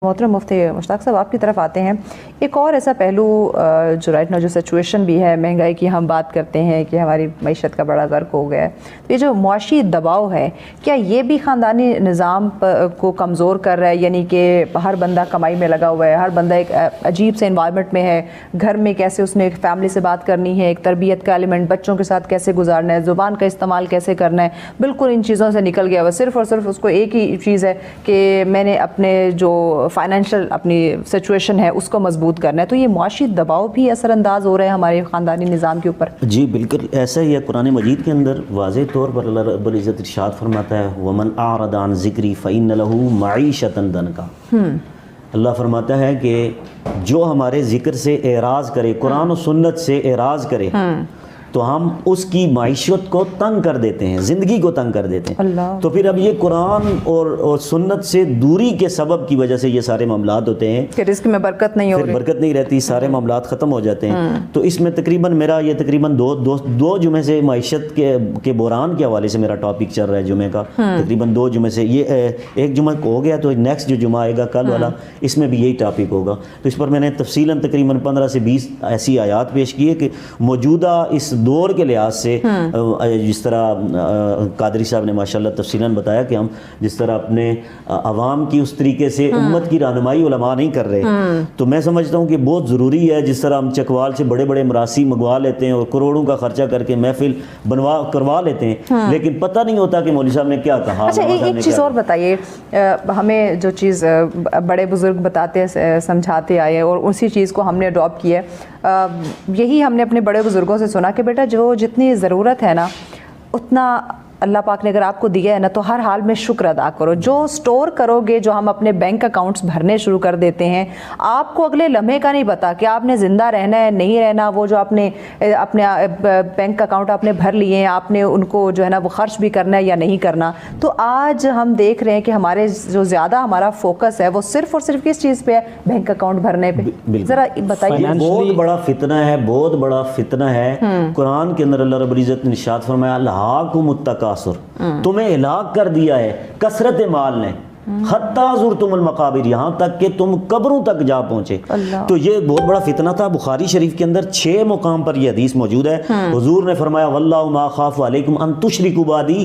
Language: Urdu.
محترم مفتی مشتاق صاحب آپ کی طرف آتے ہیں. ایک اور ایسا پہلو جو رائٹ نا جو سچویشن بھی ہے، مہنگائی کی ہم بات کرتے ہیں کہ ہماری معیشت کا بڑا غرق ہو گیا ہے، تو یہ جو معاشی دباؤ ہے کیا یہ بھی خاندانی نظام کو کمزور کر رہا ہے؟ یعنی کہ ہر بندہ کمائی میں لگا ہوا ہے، ہر بندہ ایک عجیب سے انوائرمنٹ میں ہے، گھر میں کیسے اس نے ایک فیملی سے بات کرنی ہے، ایک تربیت کا ایلیمنٹ، بچوں کے ساتھ کیسے گزارنا ہے، زبان کا استعمال کیسے کرنا ہے، بالکل ان چیزوں سے نکل گیا ہوا. صرف اور صرف اس کو ایک ہی چیز ہے کہ میں نے اپنے جو فائنینشیل اپنی سچویشن ہے اس کو مضبوط کرنا ہے. تو یہ معاشی دباؤ بھی اثر انداز ہو رہے ہیں ہمارے خاندانی نظام کے اوپر؟ جی بالکل ایسا ہی ہے. قرآن مجید کے اندر واضح طور پر اللہ رب العزت ارشاد فرماتا ہے وَمَنْ أَعْرَضَ عَنْ ذِكْرِي فَإِنَّ لَهُ مَعِيشَةً ضَنْكَ. اللہ فرماتا ہے کہ جو ہمارے ذکر سے اعراض کرے، قرآن و سنت سے اعراض کرے، تو ہم اس کی معیشت کو تنگ کر دیتے ہیں، زندگی کو تنگ کر دیتے ہیں. تو پھر اب یہ قرآن اور سنت سے دوری کے سبب کی وجہ سے یہ سارے معاملات ہوتے ہیں کہ رزق میں برکت نہیں ہو رہی، برکت نہیں رہتی، سارے معاملات ختم ہو جاتے ہیں. تو اس میں تقریباً میرا یہ تقریباً دو جمعے سے معیشت کے بحران کے حوالے سے میرا ٹاپک چل رہا ہے جمعے کا. تقریباً 2 جمعے سے یہ ایک جمعہ ہو گیا، تو نیکسٹ جو جمعہ آئے گا کل والا، اس میں بھی یہی ٹاپک ہوگا. تو اس پر میں نے تفصیلاً تقریباً 15 سے 20 ایسی آیات پیش کی ہے کہ موجودہ اس دور کے لحاظ سے جس طرح قادری صاحب نے ماشاءاللہ تفصیلاً بتایا کہ ہم جس طرح اپنے عوام کی اس طریقے سے امت کی رہنمائی علماء نہیں کر رہے، تو میں سمجھتا ہوں کہ بہت ضروری ہے. جس طرح ہم چکوال سے بڑے بڑے مراسی منگوا لیتے ہیں اور کروڑوں کا خرچہ کر کے محفل کروا لیتے ہیں، لیکن پتہ نہیں ہوتا کہ مولوی صاحب نے کیا کہا. اچھا ایک چیز اور بتائیے، ہمیں جو چیز بڑے بزرگ بتاتے سمجھاتے آئے اور اسی چیز کو ہم نے اڈاپٹ کیا ہے، یہی ہم نے اپنے بڑے بزرگوں سے سنا کہ بیٹا جو جتنی ضرورت ہے نا اتنا اللہ پاک نے اگر آپ کو دیا ہے نا تو ہر حال میں شکر ادا کرو. جو سٹور کرو گے، جو ہم اپنے بینک اکاؤنٹس بھرنے شروع کر دیتے ہیں، آپ کو اگلے لمحے کا نہیں پتا کہ آپ نے زندہ رہنا ہے نہیں رہنا. وہ جو آپ نے اپنے بینک اکاؤنٹ آپ نے بھر لیے ہیں، آپ نے ان کو جو ہے نا وہ خرچ بھی کرنا ہے یا نہیں کرنا. تو آج ہم دیکھ رہے ہیں کہ ہمارے جو زیادہ ہمارا فوکس ہے وہ صرف اور صرف کس چیز پہ ہے؟ بینک اکاؤنٹ بھرنے پہ. ذرا بتائیے. بہت بڑا فتنہ ہے، بہت بڑا فتنہ ہے. قرآن کے اندر اللہ رب العزت نے ارشاد فرمایا الہاکم التکاثر، تمہیں ہلاک کر دیا ہے کثرت مال نے، حتی زرتم المقابر، یہاں تک کہ تم قبروں تک جا پہنچے. تو یہ بہت بڑا فتنہ تھا. بخاری شریف کے اندر 6 مقام پر یہ حدیث موجود ہے. حضور نے فرمایا واللہ ما خاف علیکم ان تشرکوا بعدی